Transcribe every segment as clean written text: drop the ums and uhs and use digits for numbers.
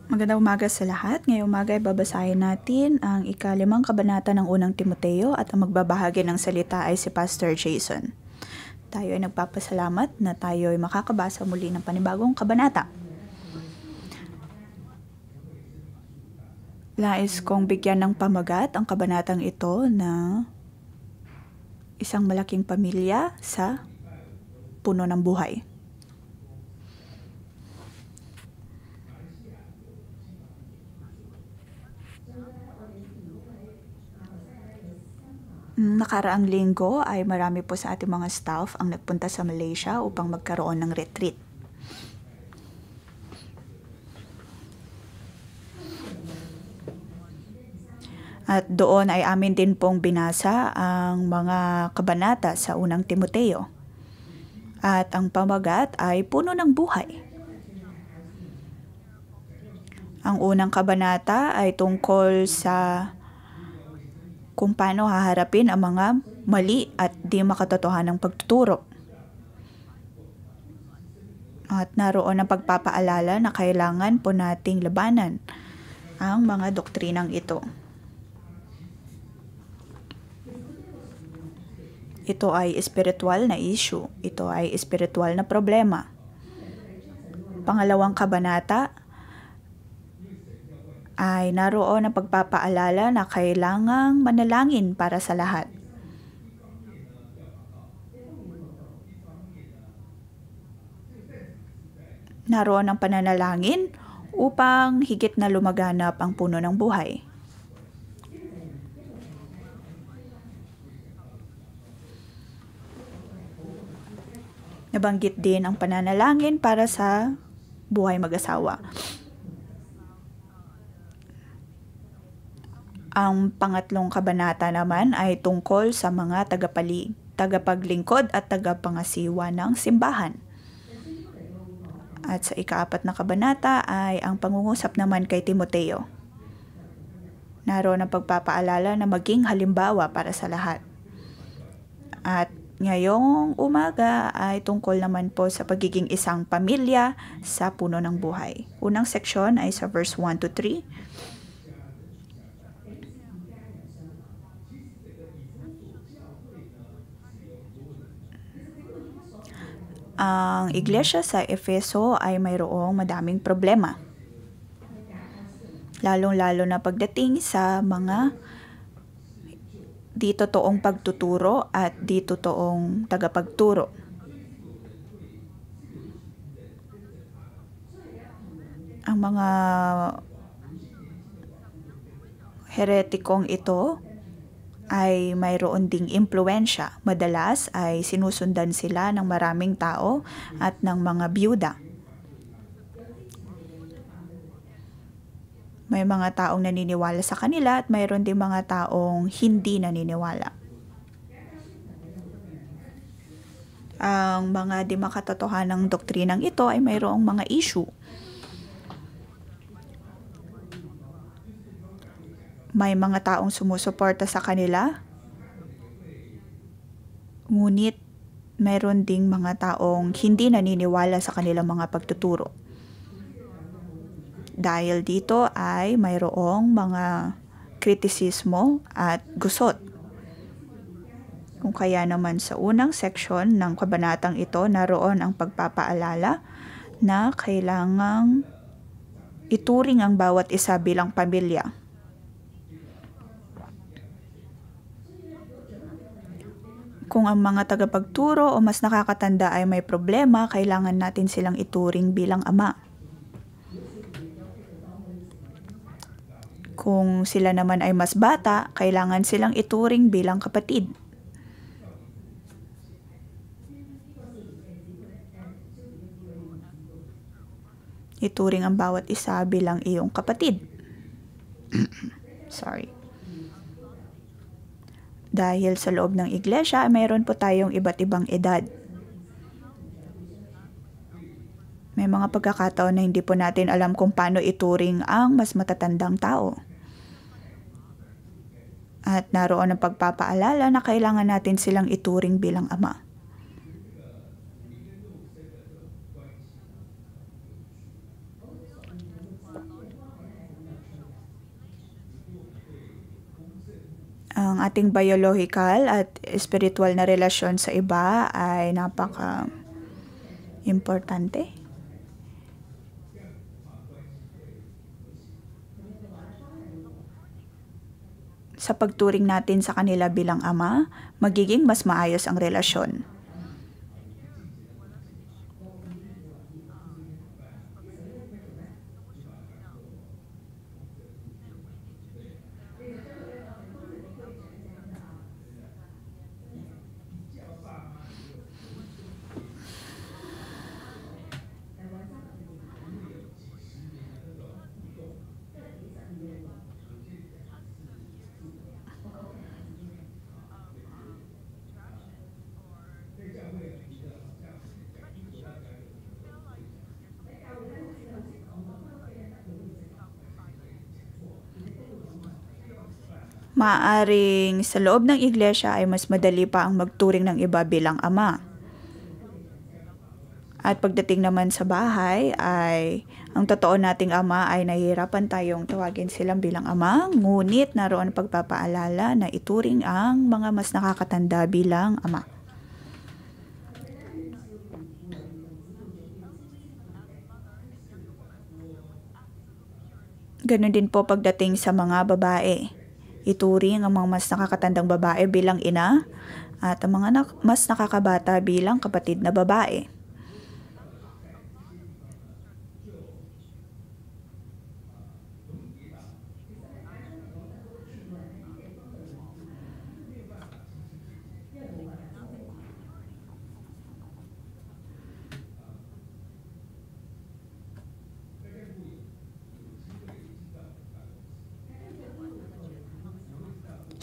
Magandang umaga sa lahat. Ngayong umaga ay babasahin natin ang ika-5 kabanata ng unang Timoteo at ang magbabahagi ng salita ay si Pastor Jason. Tayo ay nagpapasalamat na tayo ay makakabasa muli ng panibagong kabanata. Nais kong bigyan ng pamagat ang kabanatang ito na isang malaking pamilya sa puno ng buhay. Nakaraang linggo ay marami po sa ating mga staff ang nagpunta sa Malaysia upang magkaroon ng retreat. At doon ay amin din pong binasa ang mga kabanata sa unang Timoteo. At ang pamagat ay puno ng buhay. Ang unang kabanata ay tungkol sa kung paano haharapin ang mga mali at di makatotohanang pagtuturo. At naroon ang pagpapaalala na kailangan po nating labanan ang mga doktrinang ito. Ito ay espiritual na issue. Ito ay espiritual na problema. Pangalawang kabanata ay naroon ang pagpapaalala na kailangang manalangin para sa lahat. Naroon ang pananalangin upang higit na lumaganap ang puno ng buhay. Nabanggit din ang pananalangin para sa buhay mag-asawa. Ang pangatlong kabanata naman ay tungkol sa mga tagapaglingkod at tagapangasiwa ng simbahan. At sa ika-4 na kabanata ay ang pangungusap naman kay Timoteo. Naroon ang pagpapaalala na maging halimbawa para sa lahat. At ngayong umaga ay tungkol naman po sa pagiging isang pamilya sa puno ng buhay. Unang seksyon ay sa verse 1 to 3. Ang iglesia sa Efeso ay mayroong madaming problema. Lalong-lalo na pagdating sa mga di totoong pagtuturo at di totoong tagapagturo. Ang mga heretikong ito ay mayroon ding impluensya. Madalas ay sinusundan sila ng maraming tao at ng mga byuda. May mga taong naniniwala sa kanila at mayroon ding mga taong hindi naniniwala. Ang mga di makatotohanang doktrinang ito ay mayroong mga issue. May mga taong sumusuporta sa kanila, ngunit mayroon ding mga taong hindi naniniwala sa kanilang mga pagtuturo. Dahil dito ay mayroong mga kritisismo at gusot. Kung kaya naman sa unang seksyon ng kabanatang ito, naroon ang pagpapaalala na kailangang ituring ang bawat isa bilang pamilya. Kung ang mga tagapagturo o mas nakakatanda ay may problema, kailangan natin silang ituring bilang ama. Kung sila naman ay mas bata, kailangan silang ituring bilang kapatid. Ituring ang bawat isa bilang iyong kapatid. Sorry. Dahil sa loob ng iglesia, mayroon po tayong iba't ibang edad. May mga pagkakataon na hindi po natin alam kung paano ituring ang mas matatandang tao. At naroon ang pagpapaalala na kailangan natin silang ituring bilang ama. Ang ating biological at spiritual na relasyon sa iba ay napaka-importante. Sa pagturing natin sa kanila bilang ama, magiging mas maayos ang relasyon. Maaring sa loob ng iglesia ay mas madali pa ang magturing ng iba bilang ama. At pagdating naman sa bahay ay ang totoo nating ama ay nahihirapan tayong tawagin silang bilang ama, ngunit naroon pagpapaalala na ituring ang mga mas nakakatanda bilang ama. Ganon din po pagdating sa mga babae. Ituring ang mga mas nakakatandang babae bilang ina at ang mga mas nakakabata bilang kapatid na babae.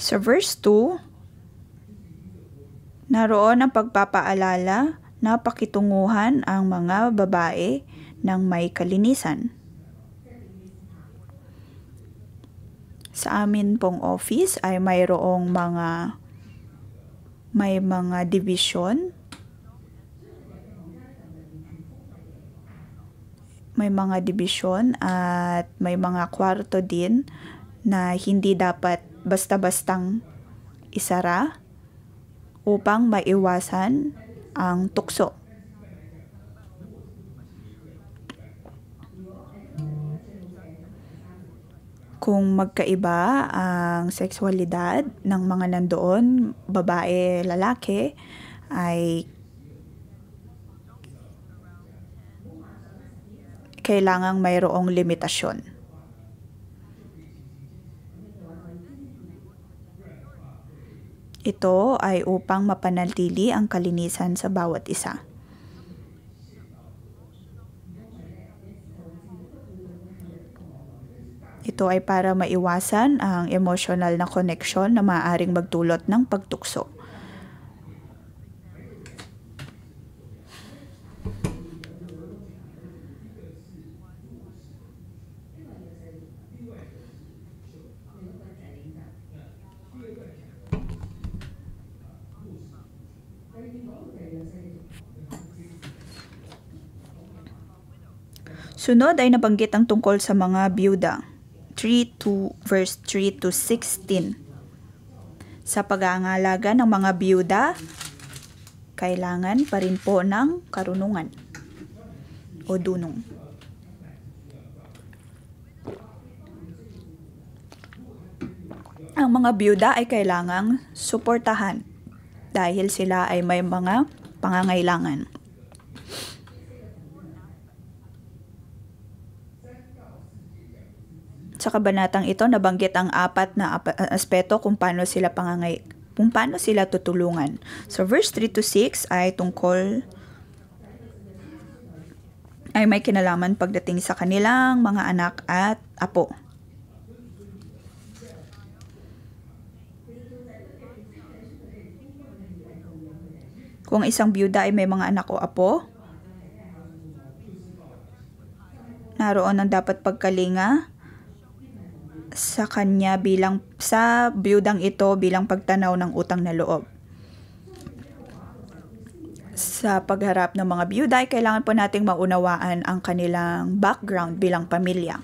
Sa verse 2, naroon ang pagpapaalala na pakitunguhan ang mga babae ng may kalinisan. Sa amin pong office ay may mga division. May mga division at may mga kwarto din na hindi dapat basta-bastang isara upang maiwasan ang tukso. Kung magkaiba ang sexualidad ng mga nandoon, babae, lalaki, ay kailangang mayroong limitasyon. Ito ay upang mapanatili ang kalinisan sa bawat isa. Ito ay para maiwasan ang emotional na koneksyon na maaaring magdulot ng pagtukso. Sunod ay nabanggit ang tungkol sa mga biyuda. Verse 3 to 16. Sa pag-aangalaga ng mga biyuda, kailangan pa rin po ng karunungan o dunong. Ang mga biyuda ay kailangang suportahan dahil sila ay may mga pangangailangan. Sa kabanatang ito, nabanggit ang 4 na aspeto kung paano sila tutulungan. So verse 3 to 6 ay may kinalaman pagdating sa kanilang mga anak at apo. Kung isang biyuda ay may mga anak o apo, naroon ang dapat pagkalinga sa kanya sa biyudang ito bilang pagtanaw ng utang na loob. Sa pagharap ng mga biyuda ay kailangan po nating maunawaan ang kanilang background bilang pamilya.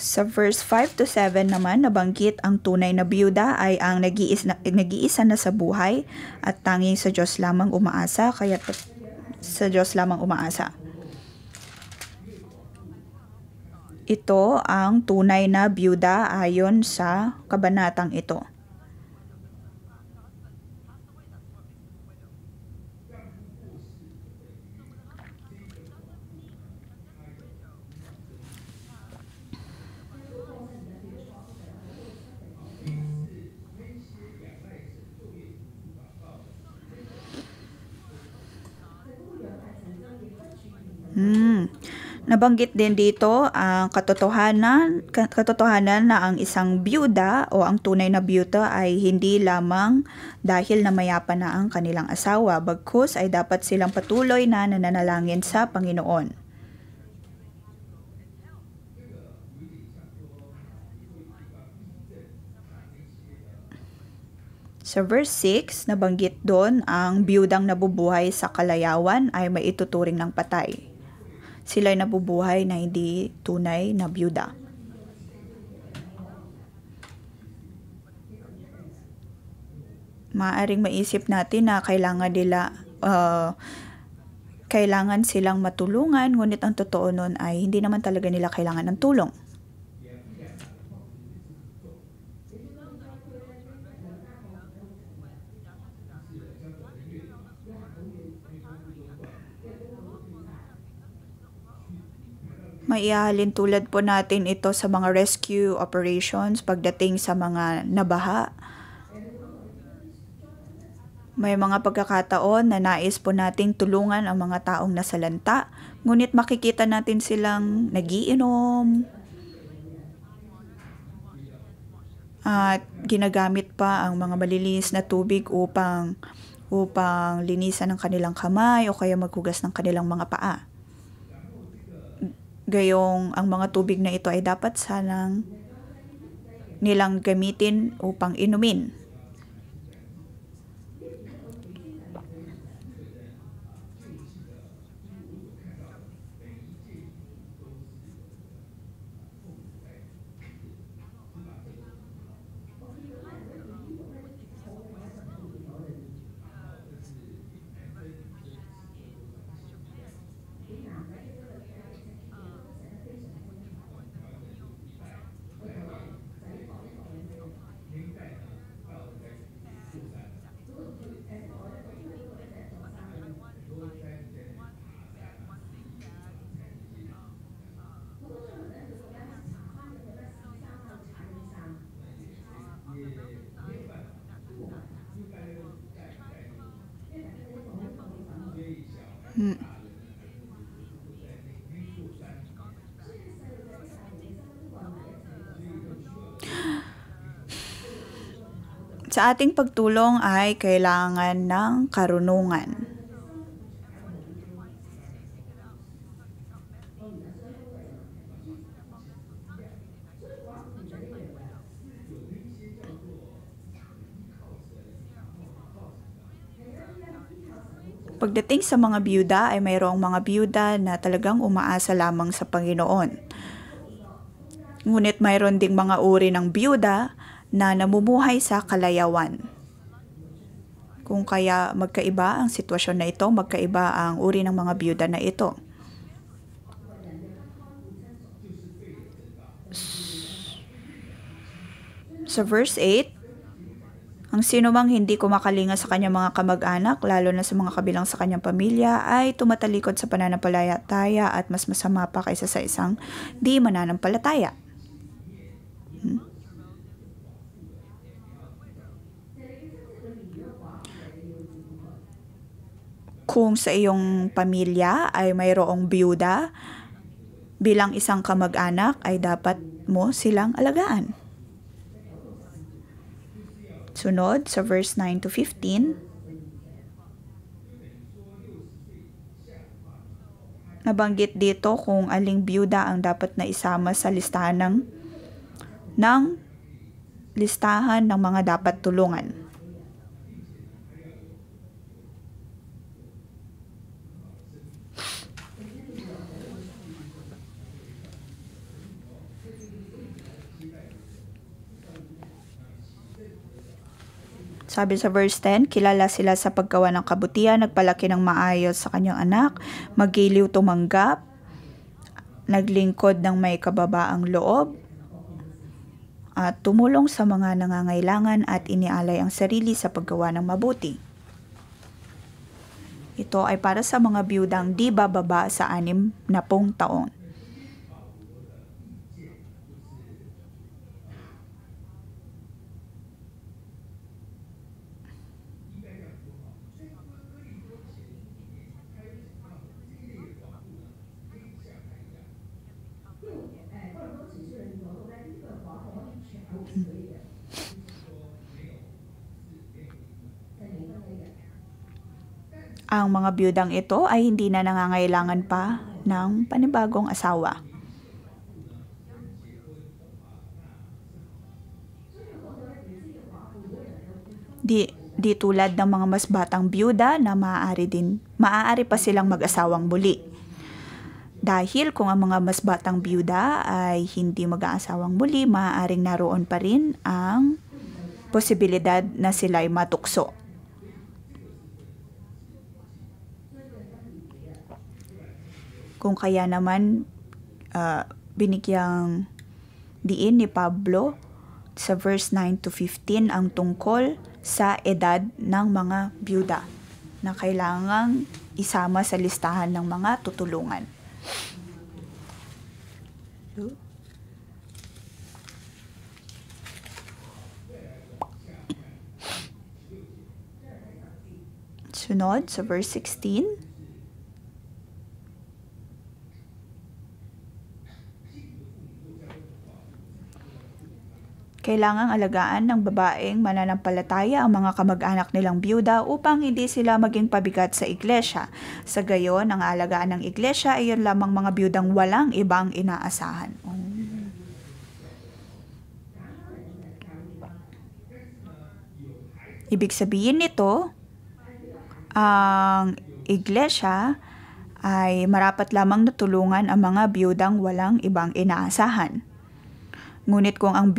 Sa verse 5 to 7 naman, nabanggit ang tunay na biyuda ay ang nag-iisa na sa buhay at tanging sa Diyos lamang umaasa, kaya sa Diyos lamang umaasa. Ito ang tunay na biyuda ayon sa kabanatang ito. Nabanggit din dito ang katotohanan na ang isang biyuda o ang tunay na biyuda ay hindi lamang dahil namayapa na ang kanilang asawa, bagkus ay dapat silang patuloy na nananalangin sa Panginoon. Sa verse 6, nabanggit doon ang biyudang nabubuhay sa kalayawan ay maituturing ng patay. Sila'y nabubuhay na hindi tunay na biyuda. Maaaring maisip natin na kailangan silang matulungan, ngunit ang totoo nun ay hindi naman talaga nila kailangan ng tulong. Maihahalin tulad po natin ito sa mga rescue operations pagdating sa mga nabaha. May mga pagkakataon na nais po nating tulungan ang mga taong nasalanta, ngunit makikita natin silang nagiinom at ginagamit pa ang mga malilinis na tubig upang linisan ang kanilang kamay o kaya maghugas ng kanilang mga paa. Gayong ang mga tubig na ito ay dapat sanang nilang gamitin upang inumin. Sa ating pagtulong ay kailangan ng karunungan. Pagdating sa mga biyuda ay mayroong mga biyuda na talagang umaasa lamang sa Panginoon. Ngunit mayroon ding mga uri ng biyuda na namumuhay sa kalayawan. Kung kaya magkaiba ang sitwasyon na ito, magkaiba ang uri ng mga biyuda na ito. Sa verse 8, ang sinumang hindi kumakalinga sa kanyang mga kamag-anak, lalo na sa mga kabilang sa kanyang pamilya, ay tumatalikod sa pananampalataya at mas masama pa kaysa sa isang di mananampalataya. Kung sa iyong pamilya ay mayroong biyuda, bilang isang kamag-anak ay dapat mo silang alagaan. Sunod, sa verse 9 to 15, nabanggit dito kung aling biyuda ang dapat na isama sa listahan ng mga dapat tulungan. Sabi sa verse 10, kilala sila sa paggawa ng kabutihan, nagpalaki ng maayos sa kanyang anak, magiliw tumanggap, naglingkod ng may kababaang loob, at tumulong sa mga nangangailangan at inialay ang sarili sa paggawa ng mabuti. Ito ay para sa mga biyudang di bababa sa 60 taon. Ang mga biyudang ito ay hindi na nangangailangan pa ng panibagong asawa. Di tulad ng mga mas batang biyuda na maaari pa silang mag-asawang muli. Dahil kung ang mga mas batang biyuda ay hindi mag-aasawang muli, maaaring naroon pa rin ang posibilidad na sila ay matukso. Kung kaya naman binigyang diin ni Pablo sa verse 9 to 15 ang tungkol sa edad ng mga byuda na kailangang isama sa listahan ng mga tutulungan. Sunod sa verse 16. Kailangang alagaan ng babaeng mananampalataya ang mga kamag-anak nilang byuda upang hindi sila maging pabigat sa iglesia. Sa gayon, ang alagaan ng iglesia ay yun lamang mga byudang walang ibang inaasahan. Ibig sabihin nito, ang iglesia ay marapat lamang natulungan ang mga byudang walang ibang inaasahan. Ngunit kung ang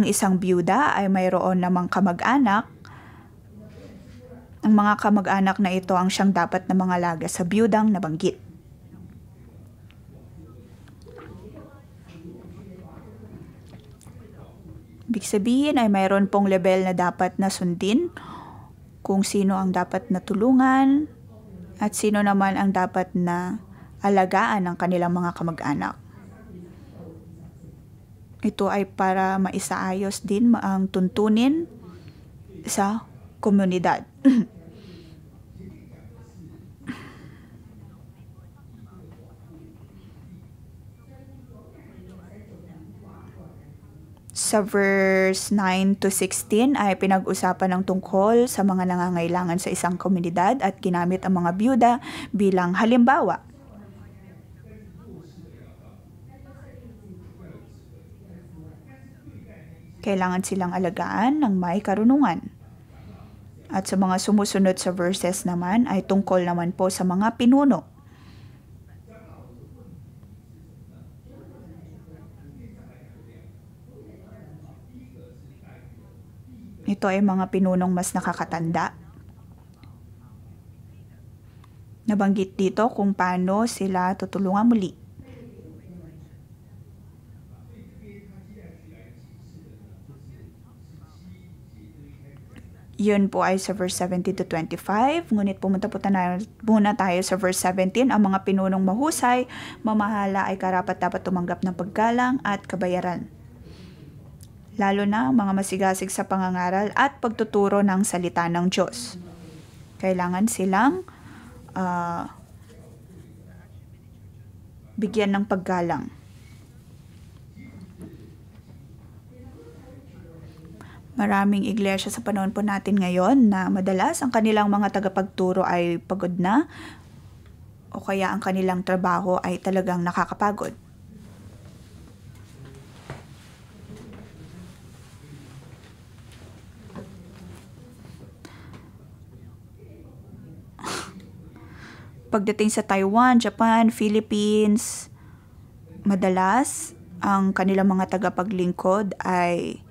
isang byuda ay mayroon namang kamag-anak, ang mga kamag-anak na ito ang siyang dapat na mangalaga sa byudang nabanggit. Ibig sabihin ay mayroon pong level na dapat na sundin kung sino ang dapat na tulungan at sino naman ang dapat na alagaan ng kanilang mga kamag-anak. Ito ay para maisaayos din ang tuntunin sa komunidad. Sa verse 9 to 16 ay pinag-usapan ng tungkol sa mga nangangailangan sa isang komunidad at ginamit ang mga byuda bilang halimbawa. Kailangan silang alagaan ng may karunungan. At sa mga sumusunod sa verses naman ay tungkol naman po sa mga pinuno. Ito ay mga pinunong mas nakakatanda. Nabanggit dito kung paano sila tutulungan muli. Yun po ay sa verse 17 to 25. Ngunit pumunta po muna tayo sa verse 17. Ang mga pinunong mahusay, mamahala ay karapat-dapat tumanggap ng paggalang at kabayaran. Lalo na ang mga masigasig sa pangangaral at pagtuturo ng salita ng Diyos. Kailangan silang bigyan ng paggalang. Maraming iglesia sa panahon po natin ngayon na madalas ang kanilang mga tagapagturo ay pagod na o kaya ang kanilang trabaho ay talagang nakakapagod. Pagdating sa Taiwan, Japan, Philippines, madalas ang kanilang mga tagapaglingkod ay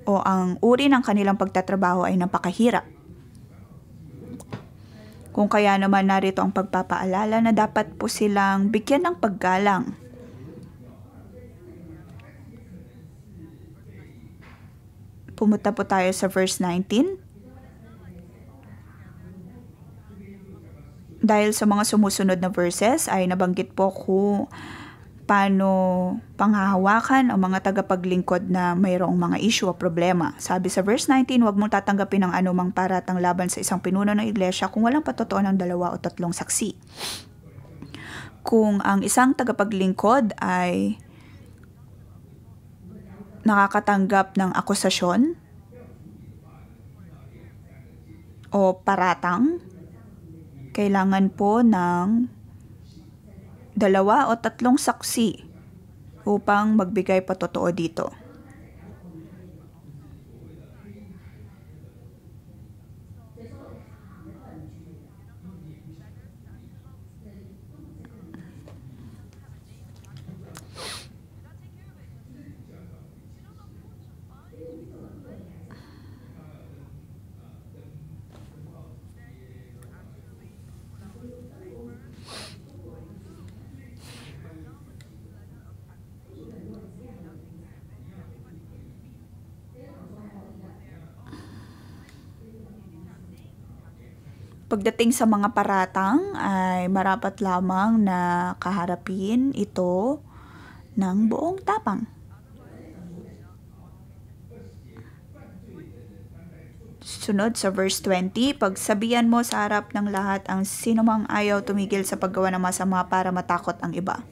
o ang uri ng kanilang pagtatrabaho ay napakahirap. Kung kaya naman narito ang pagpapaalala na dapat po silang bigyan ng paggalang. Pumunta po tayo sa verse 19. Dahil sa mga sumusunod na verses ay nabanggit po kung paano panghahawakan ang mga tagapaglingkod na mayroong mga issue o problema. Sabi sa verse 19, huwag mong tatanggapin ang anumang paratang laban sa isang pinuno ng iglesia kung walang patotoo ng 2 o 3 saksi. Kung ang isang tagapaglingkod ay nakakatanggap ng akusasyon o paratang, kailangan po ng 2 o 3 saksi upang magbigay patotoo dito. Pagdating sa mga paratang ay marapat lamang na kaharapin ito ng buong tapang. Sunod sa verse 20, pagsabihan mo sa harap ng lahat ang sinumang ayaw tumigil sa paggawa ng masama para matakot ang iba.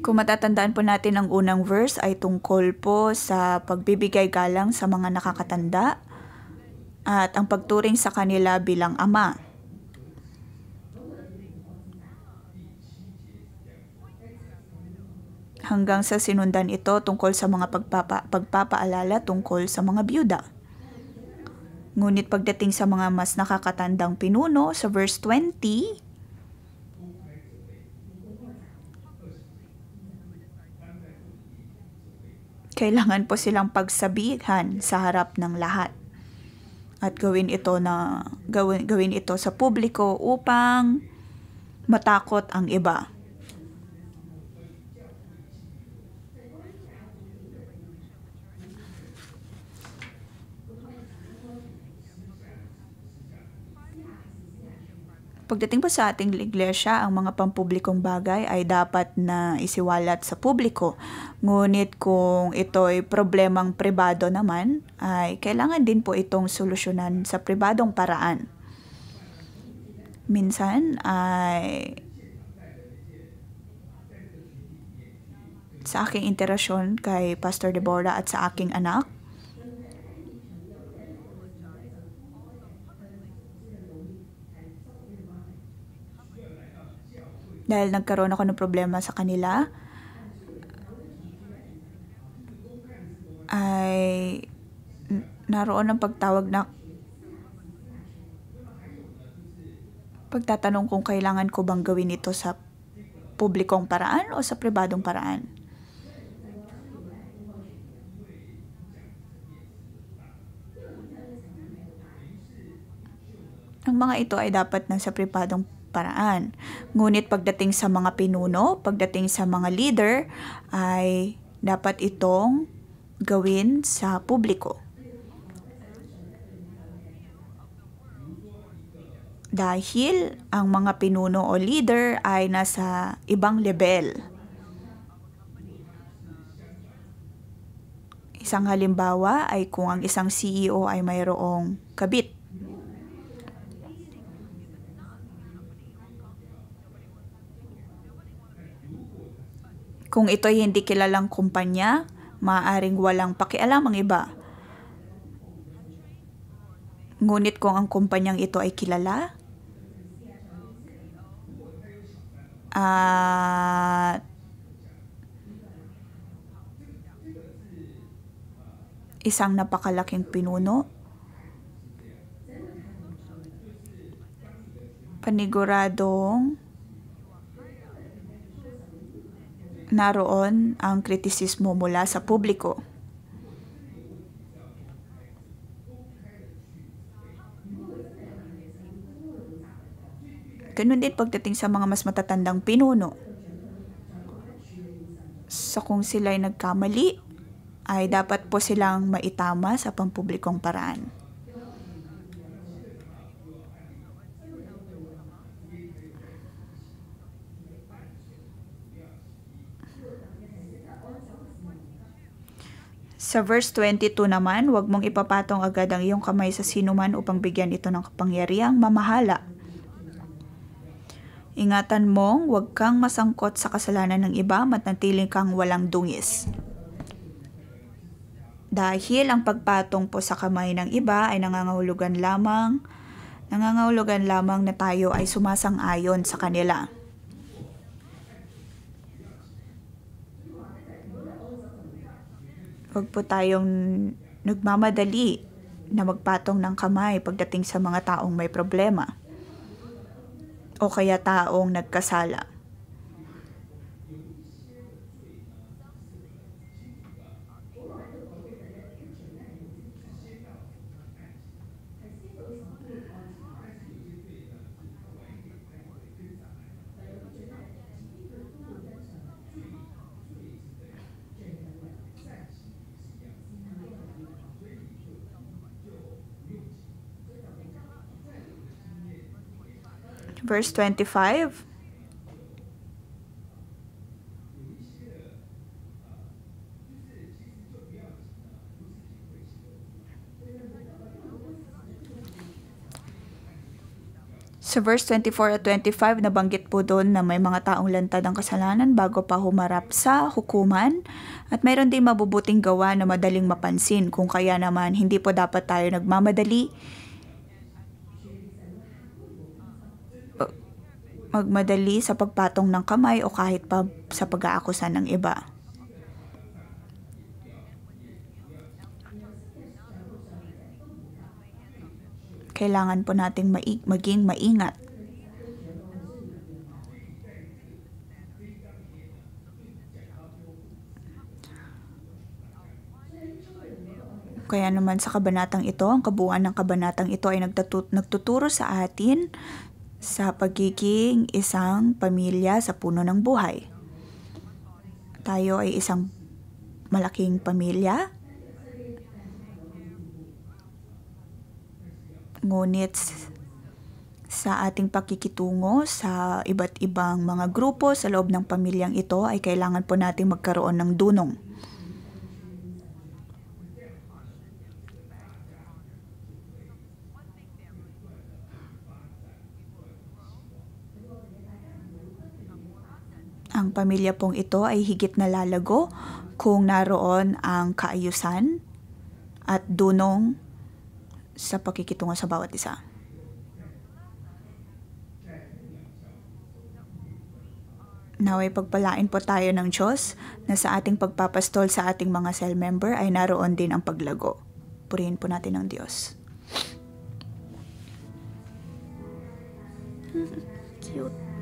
Kung matatandaan po natin ang unang verse ay tungkol po sa pagbibigay galang sa mga nakakatanda at ang pagturing sa kanila bilang ama. Hanggang sa sinundan ito tungkol sa mga pagpapaalala tungkol sa mga byuda. Ngunit pagdating sa mga mas nakakatandang pinuno sa verse 20, kailangan po silang pagsabihan sa harap ng lahat at gawin ito sa publiko upang matakot ang iba. Pagdating po sa ating iglesia, ang mga pampublikong bagay ay dapat na isiwalat sa publiko. Ngunit kung ito ay problemang pribado naman, ay kailangan din po itong solusyonan sa pribadong paraan. Minsan ay sa aking interasyon kay Pastor Deborah at sa aking anak, dahil nagkaroon ako ng problema sa kanila, ay naroon ng pagtatanong kung kailangan ko bang gawin ito sa publikong paraan o sa pribadong paraan. Ang mga ito ay dapat na sa pribadong paraan. Ngunit pagdating sa mga pinuno, pagdating sa mga leader, ay dapat itong gawin sa publiko. Dahil ang mga pinuno o leader ay nasa ibang level. Isang halimbawa ay kung ang isang CEO ay mayroong kabit. Kung ito'y hindi kilalang kumpanya, maaaring walang pakialam ang iba. Ngunit kung ang kumpanyang ito ay kilala, at isang napakalaking pinuno. Paniguradong naroon ang kritisismo mula sa publiko. Ganun din pagdating sa mga mas matatandang pinuno. So kung sila'y nagkamali, ay dapat po silang maitama sa pampublikong paraan. Sa verse 22 naman, huwag mong ipapatong agad ang iyong kamay sa sinuman upang bigyan ito ng kapangyarihang mamahala. Ingatan mong huwag kang masangkot sa kasalanan ng iba, manatiling kang walang dungis. Dahil ang pagpatong po sa kamay ng iba ay nangangahulugan lamang na tayo ay sumasang-ayon sa kanila. Huwag po tayong nagmamadali na magpatong ng kamay pagdating sa mga taong may problema o kaya taong nagkasala. Verse 25. Sa verse 24 at 25, nabanggit po doon na may mga taong lantad ang kasalanan bago pa humarap sa hukuman at mayroon din mabubuting gawa na madaling mapansin. Kung kaya naman, hindi po dapat tayo magmamadali sa pagpatong ng kamay o kahit pa sa pag-aakusa ng iba. Kailangan po nating maging maingat. Kaya naman sa kabanatang ito, ang kabuuan ng kabanatang ito ay nagtuturo sa atin sa pagiging isang pamilya sa puno ng buhay. Tayo ay isang malaking pamilya, ngunit sa ating pakikitungo sa iba't ibang mga grupo sa loob ng pamilyang ito ay kailangan po natin magkaroon ng dunong. Ang pamilya pong ito ay higit na lalago kung naroon ang kaayusan at dunong sa pakikitungo sa bawat isa. Naway pagpalain po tayo ng Diyos na sa ating pagpapastol sa ating mga cell member ay naroon din ang paglago. Purihin po natin ang Diyos. Cute.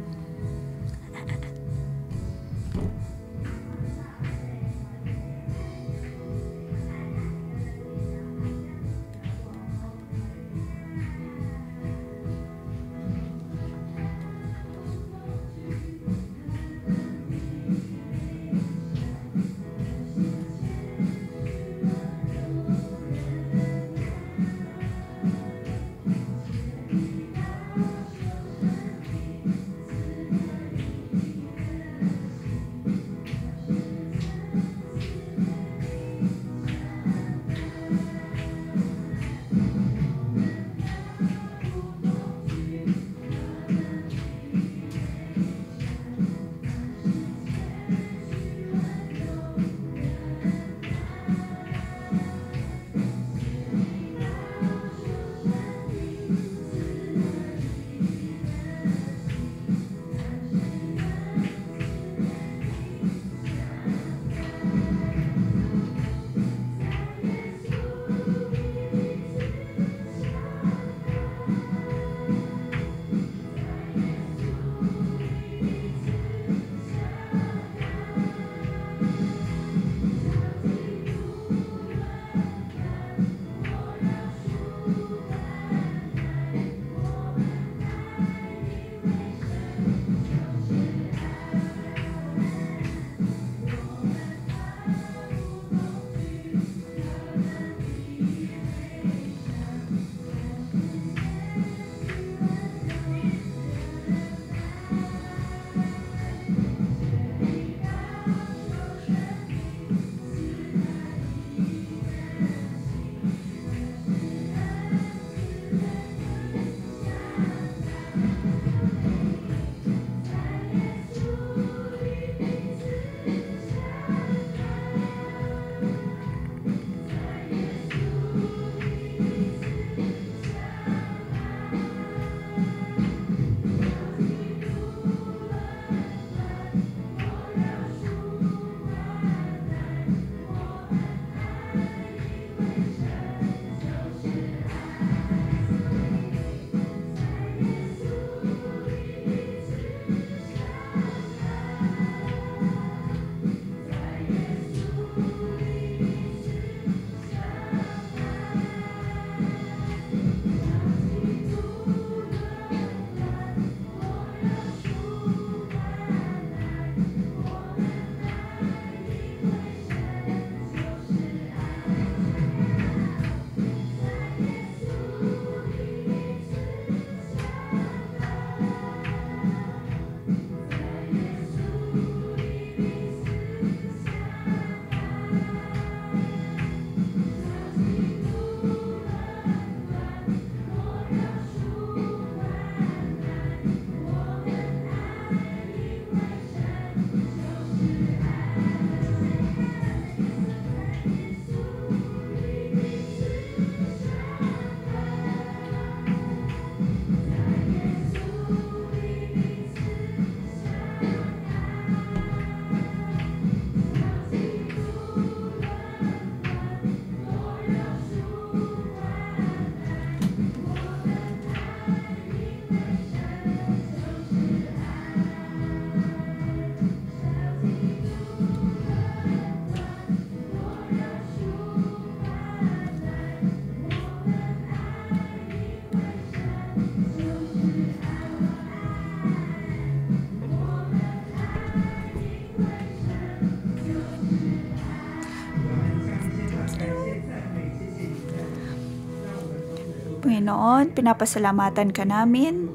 Panginoon, pinapasalamatan ka namin.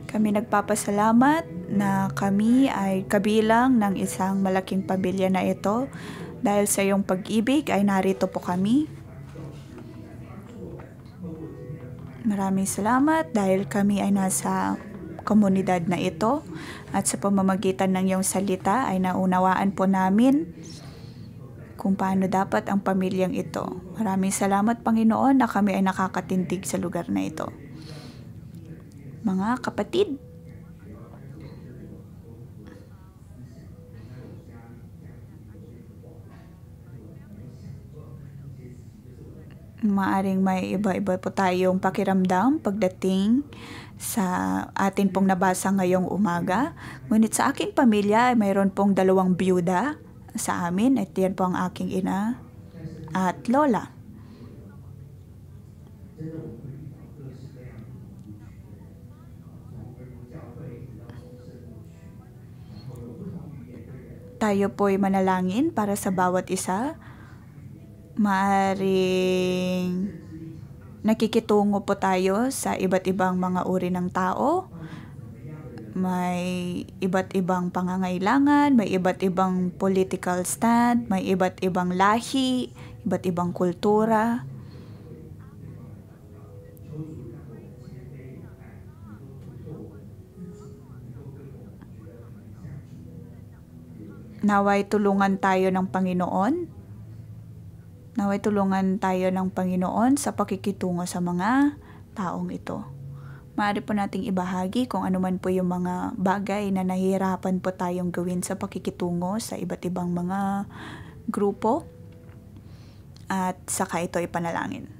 Kami nagpapasalamat na kami ay kabilang ng isang malaking pamilya na ito. Dahil sa iyong pag-ibig ay narito po kami. Maraming salamat dahil kami ay nasa komunidad na ito at sa pamamagitan ng iyong salita ay naunawaan po namin kung paano dapat ang pamilyang ito. Maraming salamat, Panginoon, na kami ay nakakatindig sa lugar na ito. Mga kapatid, maaring may iba-iba po tayong pakiramdam pagdating sa atin pong nabasa ngayong umaga. Ngunit sa aking pamilya ay mayroon pong 2 byuda sa amin at yan po ang aking ina at lola. Tayo po'y manalangin para sa bawat isa. Maaring nakikitungo po tayo sa iba't ibang mga uri ng tao. May iba't ibang pangangailangan, may iba't ibang political stand, may iba't ibang lahi, iba't ibang kultura. Naway tulungan tayo ng Panginoon. Naway tulungan tayo ng Panginoon sa pakikitungo sa mga taong ito. Maaari po nating ibahagi kung ano man po yung mga bagay na nahihirapan po tayong gawin sa pakikitungo sa iba't ibang mga grupo. At saka ito ipanalangin.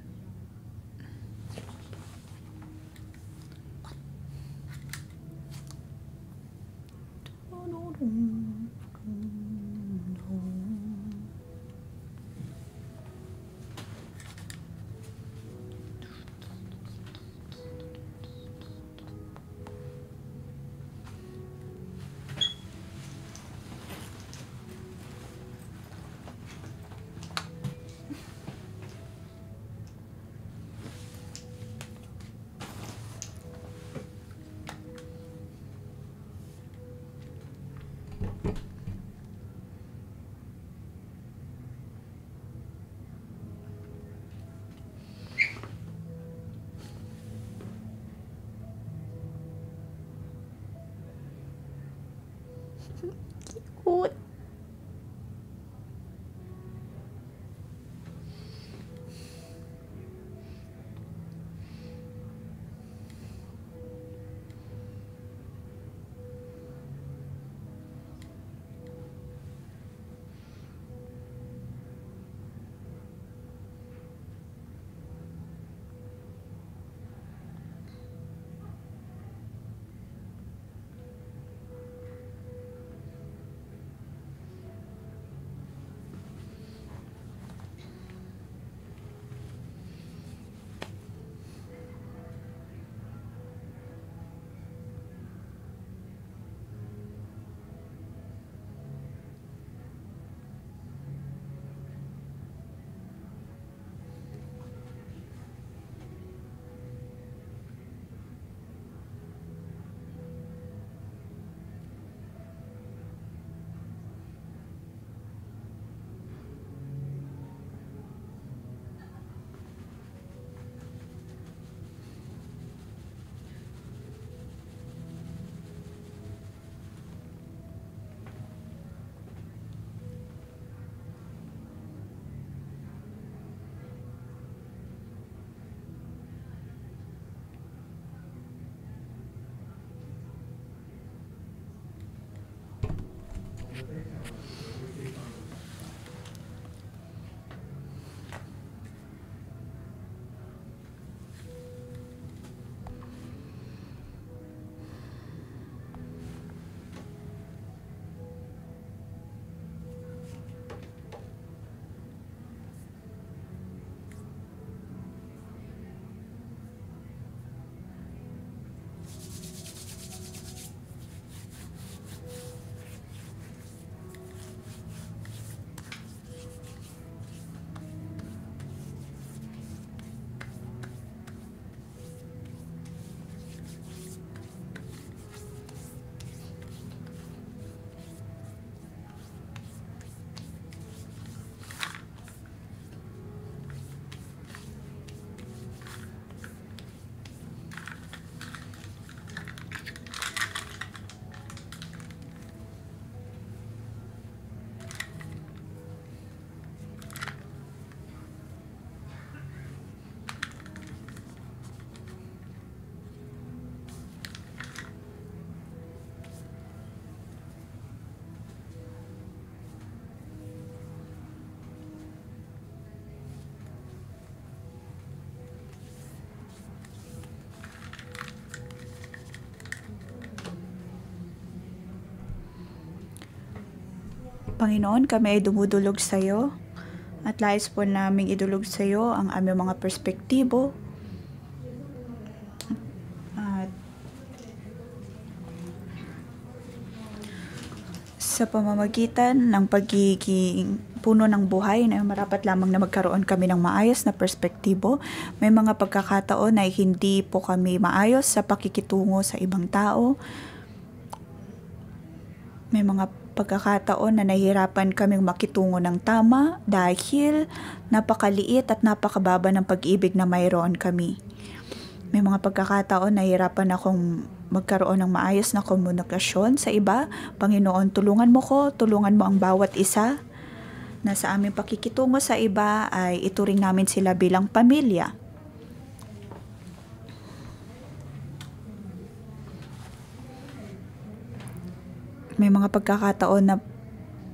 Cute. Panginoon, kami ay dumudulog sa iyo at lais po naming idulog sa iyo ang aming mga perspektibo at sa pamamagitan ng pagiging puno ng buhay na marapat lamang na magkaroon kami ng maayos na perspektibo. May mga pagkakataon na hindi po kami maayos sa pakikitungo sa ibang tao. May mga pagkakataon na nahihirapan kaming makitungo ng tama dahil napakaliit at napakababa ng pag-ibig na mayroon kami. May mga pagkakataon na nahihirapan akong magkaroon ng maayos na komunikasyon sa iba. Panginoon, tulungan mo ko, tulungan mo ang bawat isa na sa aming pakikitungo sa iba ay ituring namin sila bilang pamilya. May mga pagkakataon na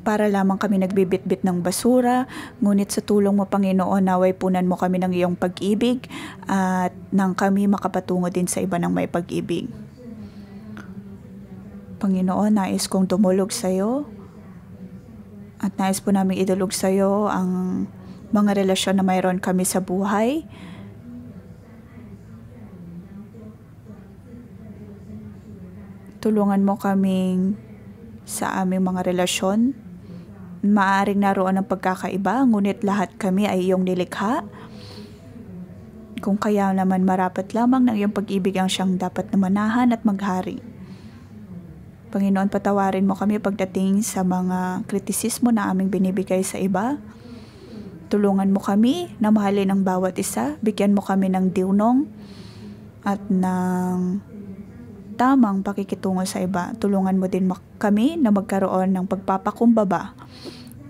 para lamang kami nagbibitbit ng basura, ngunit sa tulong mo, Panginoon, naway punan mo kami ng iyong pag-ibig at nang kami makapatungo din sa iba ng may pag-ibig. Panginoon, nais kong dumulog sa iyo at nais po namin idulog sa iyo ang mga relasyon na mayroon kami sa buhay. Tulungan mo kaming sa aming mga relasyon. Maaring naroon ang pagkakaiba, ngunit lahat kami ay iyong nilikha. Kung kaya naman marapat lamang ng iyong pag-ibig ang siyang dapat na manahan at maghari. Panginoon, patawarin mo kami pagdating sa mga kritisismo na aming binibigay sa iba. Tulungan mo kami na mahalin ang bawat isa. Bigyan mo kami ng diunong at ng tamang pakikitungo sa iba. Tulungan mo din kami na magkaroon ng pagpapakumbaba.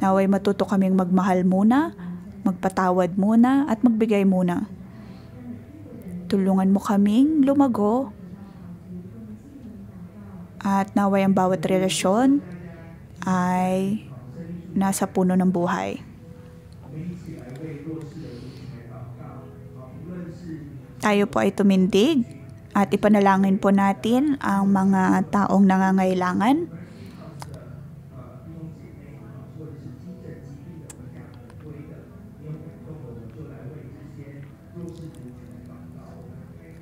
Naway matuto kaming magmahal muna, magpatawad muna, at magbigay muna. Tulungan mo kaming lumago. At naway ang bawat relasyon ay nasa puno ng buhay. Tayo po ay tumindig at ipanalangin po natin ang mga taong nangangailangan.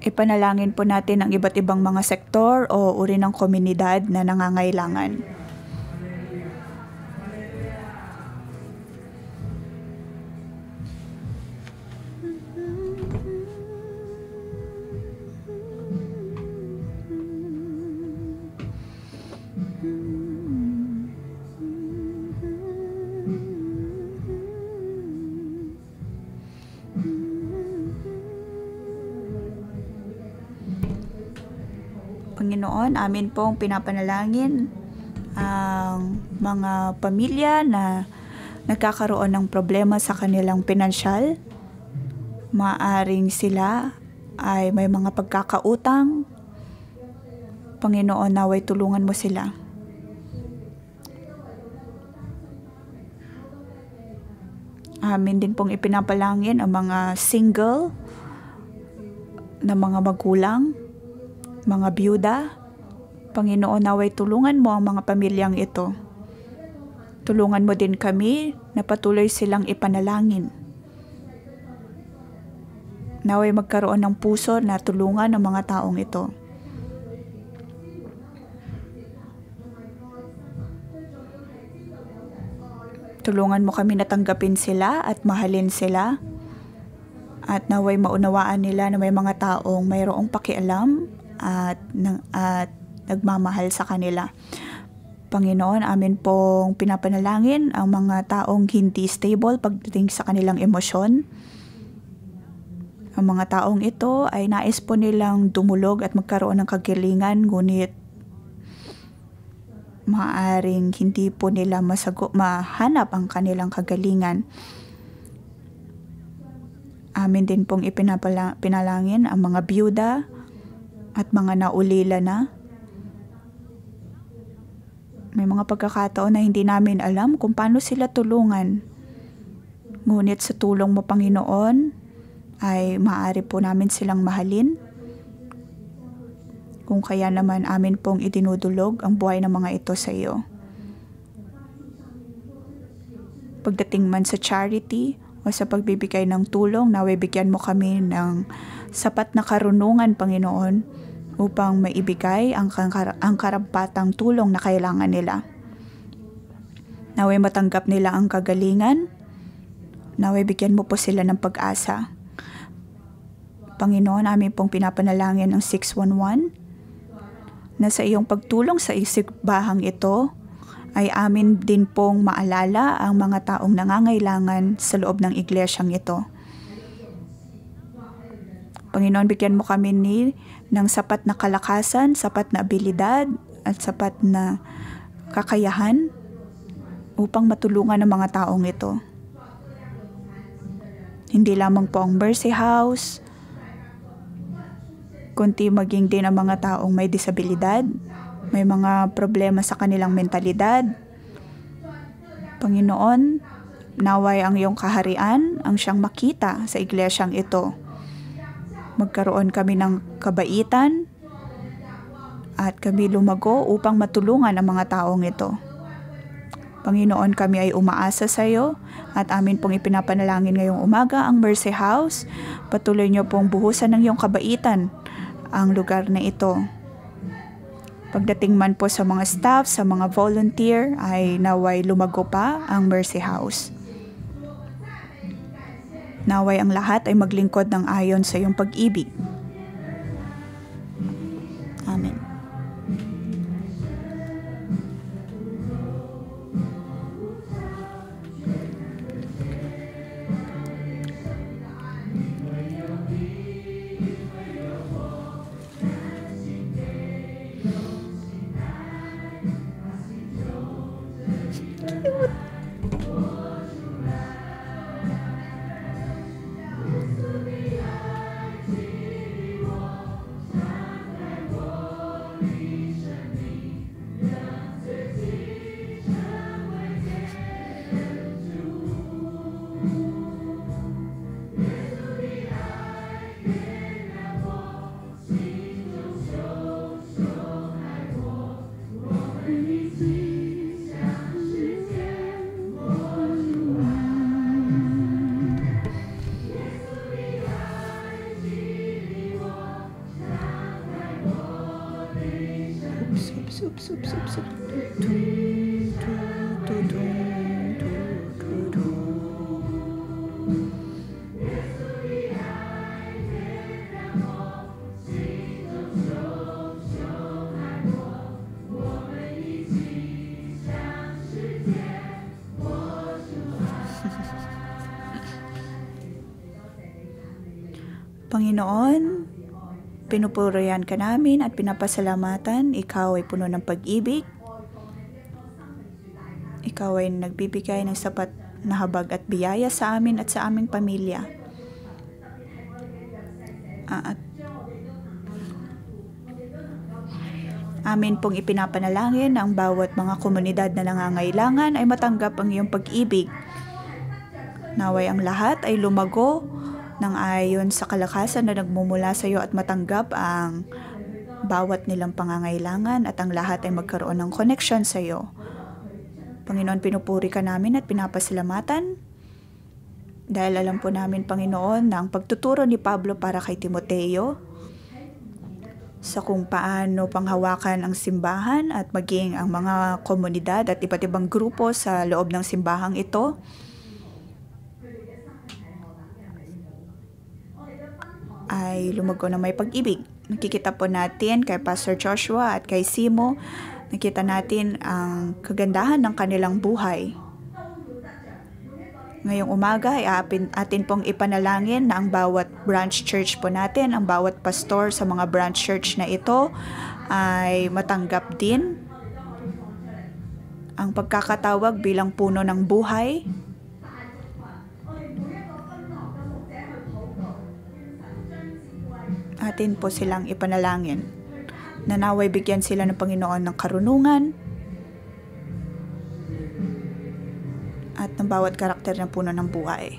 Ipanalangin po natin ang iba't ibang mga sektor o uri ng komunidad na nangangailangan. Panginoon, amin pong pinapanalangin ang mga pamilya na nagkakaroon ng problema sa kanilang pinansyal. Maaring sila ay may mga pagkakautang. Panginoon, naway tulungan mo sila. Amin din pong ipinapalangin ang mga single na mga magulang, mga byuda. Panginoon, naway tulungan mo ang mga pamilyang ito. Tulungan mo din kami na patuloy silang ipanalangin. Naway magkaroon ng puso na tulungan ang mga taong ito. Tulungan mo kami na tanggapin sila at mahalin sila. At naway maunawaan nila na may mga taong mayroong pakialam at nagmamahal sa kanila. Panginoon, amin pong pinapanalangin ang mga taong hindi stable pagdating sa kanilang emosyon. Ang mga taong ito ay nais po nilang dumulog at magkaroon ng kagalingan, ngunit maaring hindi po nila mahanap ang kanilang kagalingan. Amin din pong pinalangin ang mga byuda at mga naulila na. May mga pagkakataon na hindi namin alam kung paano sila tulungan. Ngunit sa tulong mo, Panginoon, ay maaari po namin silang mahalin. Kung kaya naman amin pong idinudulog ang buhay ng mga ito sa iyo. Pagdating man sa charity o sa pagbibigay ng tulong, naway bigyan mo kami ng sapat na karunungan, Panginoon, upang maibigay ang karampatang tulong na kailangan nila. Naway matanggap nila ang kagalingan. Naway bigyan mo po sila ng pag-asa. Panginoon, amin pong pinapanalangin ng 611 na sa iyong pagtulong sa simbahang ito ay amin din pong maalala ang mga taong nangangailangan sa loob ng iglesyang ito. Panginoon, bigyan mo kami ng sapat na kalakasan, sapat na abilidad at sapat na kakayahan upang matulungan ang mga taong ito. Hindi lamang po ang Mercy House, kundi maging din ang mga taong may disabilidad, may mga problema sa kanilang mentalidad. Panginoon, naway ang iyong kaharian ang siyang makita sa iglesyang ito. Magkaroon kami ng kabaitan at kami lumago upang matulungan ang mga taong ito. Panginoon, kami ay umaasa sa iyo at amin pong ipinapanalangin ngayong umaga ang Mercy House. Patuloy niyo pong buhusan ng iyong kabaitan ang lugar na ito. Pagdating man po sa mga staff, sa mga volunteer, ay naway lumago pa ang Mercy House. Naway ang lahat ay maglingkod ng ayon sa iyong pag-ibig. Amen. Panginoon, pinupurihan ka namin at pinapasalamatan. Ikaw ay puno ng pag-ibig. Ikaw ay nagbibigay ng sapat na habag at biyaya sa amin at sa aming pamilya. At amin pong ipinapanalangin ang bawat mga komunidad na nangangailangan ay matanggap ang iyong pag-ibig. Naway ang lahat ay lumago ng ayon sa kalakasan na nagmumula sa iyo at matanggap ang bawat nilang pangangailangan at ang lahat ay magkaroon ng connection sa iyo. Panginoon, pinupuri ka namin at pinapasalamatan dahil alam po namin, Panginoon, na ang pagtuturo ni Pablo para kay Timoteo sa kung paano panghawakan ang simbahan at maging ang mga komunidad at iba't ibang grupo sa loob ng simbahang ito ay lumago na may pag-ibig. Nakikita po natin kay Pastor Joshua at kay Simo, nakita natin ang kagandahan ng kanilang buhay. Ngayong umaga ay atin pong ipanalangin na ang bawat branch church po natin, ang bawat pastor sa mga branch church na ito ay matanggap din ang pagkakatawag bilang puno ng buhay. Atin po silang ipanalangin na naway bigyan sila ng Panginoon ng karunungan at ng bawat karakter na puno ng buhay.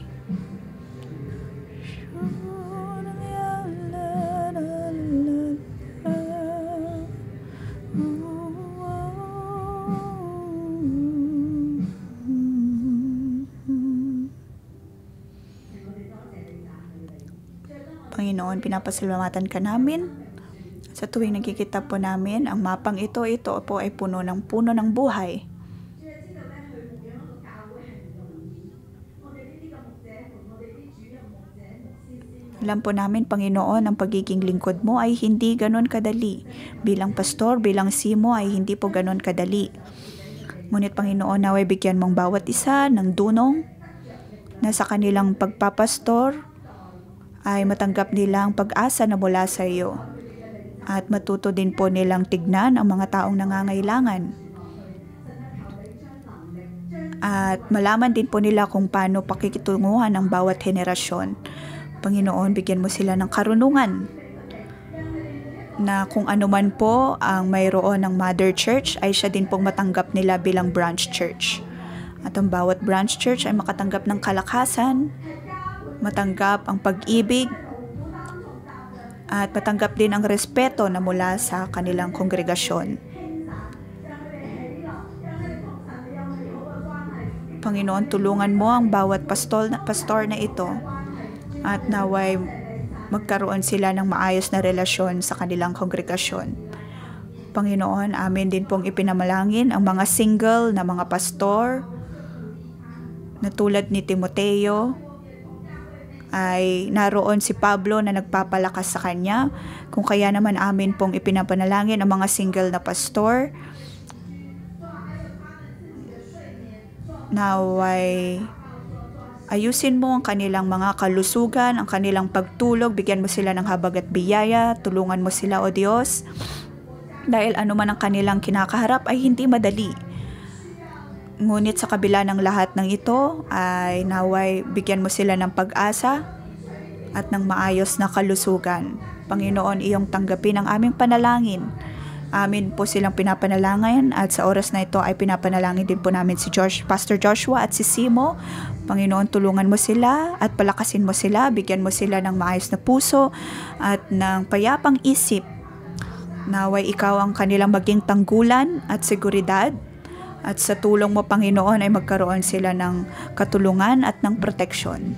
Panginoon, pinapasalamatan ka namin. Sa tuwing nakikita po namin, ang mapang ito po ay puno ng buhay. Alam po namin, Panginoon, ang pagiging lingkod mo ay hindi ganon kadali. Bilang pastor, bilang simo ay hindi po ganon kadali. Ngunit Panginoon, naway bigyan mong bawat isa ng dunong na sa kanilang pagpapastor ay matanggap nilang pag-asa na mula sa iyo. At matuto din po nilang tignan ang mga taong nangangailangan. At malaman din po nila kung paano pakikitunguhan ang bawat henerasyon. Panginoon, bigyan mo sila ng karunungan na kung ano man po ang mayroon ng Mother Church ay siya din pong matanggap nila bilang branch church. At ang bawat branch church ay makatanggap ng kalakasan, matanggap ang pag-ibig, at matanggap din ang respeto na mula sa kanilang kongregasyon. Panginoon, tulungan mo ang bawat pastor na ito at naway magkaroon sila ng maayos na relasyon sa kanilang kongregasyon. Panginoon, amin din pong ipinamalangin ang mga single na mga pastor na tulad ni Timoteo. Ay naroon si Pablo na nagpapalakas sa kanya. Kung kaya naman amin pong ipinapanalangin ang mga single na pastor naway ayusin mo ang kanilang mga kalusugan, ang kanilang pagtulog, bigyan mo sila ng habag at biyaya, tulungan mo sila, O Diyos. Dahil anuman ang kanilang kinakaharap ay hindi madali. Ngunit sa kabila ng lahat ng ito ay naway bigyan mo sila ng pag-asa at ng maayos na kalusugan. Panginoon, iyong tanggapin ang aming panalangin. Amin po silang pinapanalangin at sa oras na ito ay pinapanalangin din po namin si Pastor Joshua at si Simo. Panginoon, tulungan mo sila at palakasin mo sila, bigyan mo sila ng maayos na puso at ng payapang isip. Naway ikaw ang kanilang maging tanggulan at seguridad at sa tulong mo, Panginoon, ay magkaroon sila ng katulungan at ng proteksyon.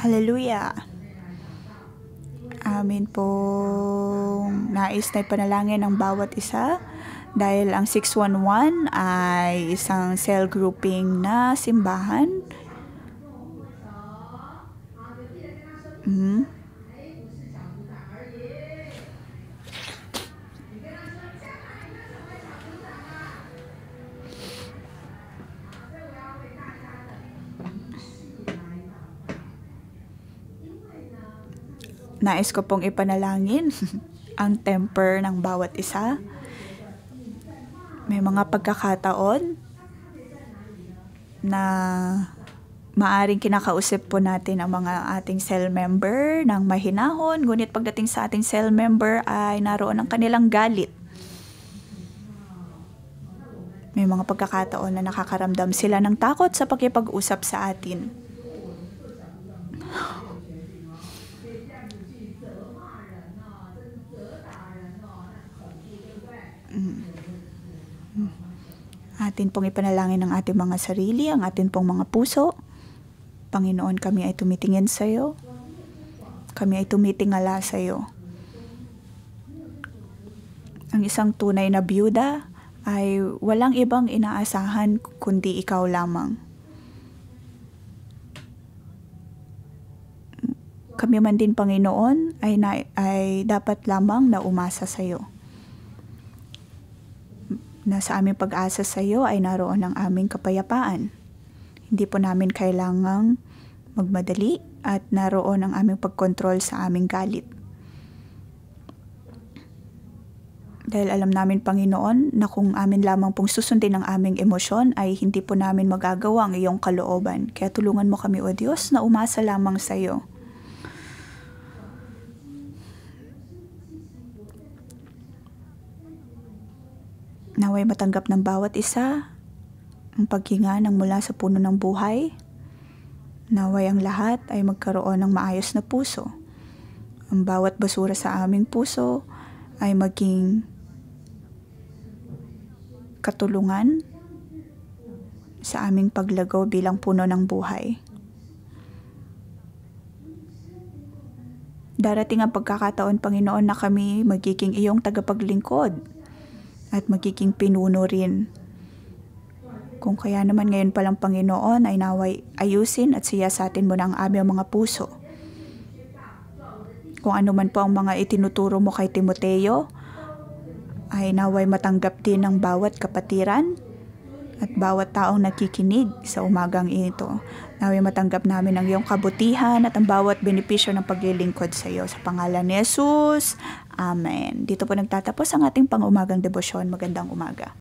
Hallelujah! Amin pong nais na ipanalangin ng bawat isa dahil ang 611 ay isang cell grouping na simbahan. Nais ko pong ipanalangin ang temper ng bawat isa. May mga pagkakataon na maaring kinakausap po natin ang mga ating cell member ng mahinahon, ngunit pagdating sa ating cell member ay naroon ang kanilang galit. May mga pagkakataon na nakakaramdam sila ng takot sa pakipag-usap sa atin. Atin pong ipanalangin ang ating mga sarili, ang ating pong mga puso. Panginoon, kami ay tumitingin sa iyo. Kami ay tumitingala sa iyo. Ang isang tunay na byuda ay walang ibang inaasahan kundi ikaw lamang. Kami man din, Panginoon, ay dapat lamang na umasa sa iyo. Na sa aming pag-asa sa iyo ay naroon ang aming kapayapaan. Hindi po namin kailangang magmadali at naroon ang aming pagkontrol sa aming galit. Dahil alam namin, Panginoon, na kung amin lamang pong susundin ang aming emosyon ay hindi po namin magagawa ang iyong kalooban. Kaya tulungan mo kami, O Diyos, na umasa lamang sa iyo. Naway matanggap ng bawat isa ang paghinga ng mula sa puno ng buhay. Naway ang lahat ay magkaroon ng maayos na puso. Ang bawat basura sa aming puso ay maging katulungan sa aming paglago bilang puno ng buhay. Darating ang pagkakataon, Panginoon, na kami magiging iyong tagapaglingkod at magiging pinuno rin. Kung kaya naman ngayon palang, Panginoon, ay naway ayusin at siyasatin mo na ang aming mga puso. Kung ano man po ang mga itinuturo mo kay Timoteo, ay naway matanggap din ng bawat kapatiran at bawat taong nakikinig sa umagang ito. Naway matanggap namin ang iyong kabutihan at ang bawat benepisyo ng paglilingkod sa iyo. Sa pangalan ni Jesus, Amen. Dito po nagtatapos ang ating pang-umagang debosyon. Magandang umaga.